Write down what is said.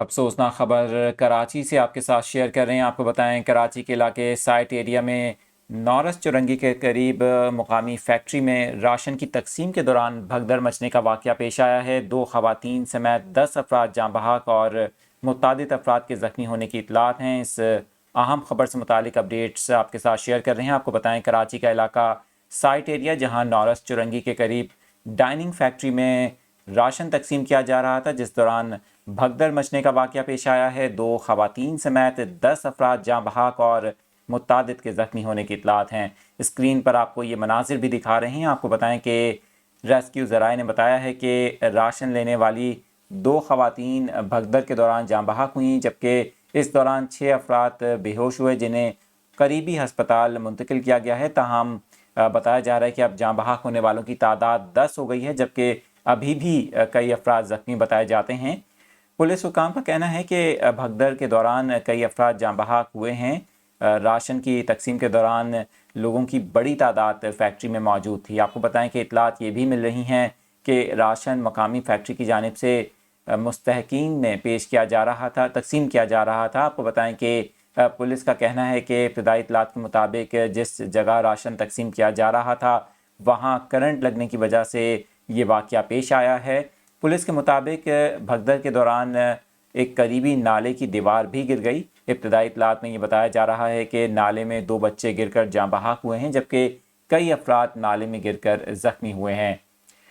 अफसोसनाक खबर कराची से आपके साथ शेयर कर रहे हैं। आपको बताएं, कराची के इलाके साइट एरिया में नौरस चुरंगी के करीब मुकामी फैक्ट्री में राशन की तकसीम के दौरान भगदड़ मचने का वाक़या पेश आया है। 2 ख़वातीन समेत 10 अफराद जाँ बहक और मुतअद्दिद अफराद के ज़ख्मी होने की इतलात हैं। इस अहम खबर से मुतालिक अपडेट्स आपके साथ शेयर कर रहे हैं। आपको बताएं, कराची का इलाका साइट एरिया, जहाँ नौरस चुरंगी के करीब डाइनिंग फैक्ट्री में राशन तकसीम किया जा रहा था, जिस दौरान भगदड़ मचने का वाक़या पेश आया है। 2 ख़वातीन समेत 10 अफराद जाँ बहक और मुतअद्दिद के ज़ख्मी होने की इतलात हैं। स्क्रीन पर आपको ये मनाजिर भी दिखा रहे हैं। आपको बताएं कि रेस्क्यू ज़राए ने बताया है कि राशन लेने वाली 2 ख़वातीन भगदड़ के दौरान जाँ बहक हुई, जबकि इस दौरान 6 अफराद बेहोश हुए, जिन्हें करीबी हस्पताल मुंतकिल किया गया है। ताहम बताया जा रहा है कि अब जाँ बहक होने वालों की तादाद 10 हो गई है, जबकि अभी भी कई अफराद ज़ख्मी बताए जाते हैं। पुलिस हुकाम का कहना है कि भगदड़ के दौरान कई अफराद जाँ बहक हुए हैं। राशन की तकसीम के दौरान लोगों की बड़ी तादाद फैक्ट्री में मौजूद थी। आपको बताएं कि इतलात ये भी मिल रही हैं कि राशन मकामी फैक्ट्री की जानिब से मुस्तहकीन में पेश किया जा रहा था, तकसीम किया जा रहा था। आपको बताएं कि पुलिस का कहना है कि इब्तदाई इतलात के मुताबिक जिस जगह राशन तकसीम किया जा रहा था, वहाँ करंट लगने की वजह से ये वाक़या पेश आया है। पुलिस के मुताबिक भगदड़ के दौरान एक करीबी नाले की दीवार भी गिर गई। इब्तदाई इतलात में ये बताया जा रहा है कि नाले में 2 बच्चे गिरकर जाँ बहक हुए हैं, जबकि कई अफराद नाले में गिरकर ज़ख्मी हुए हैं।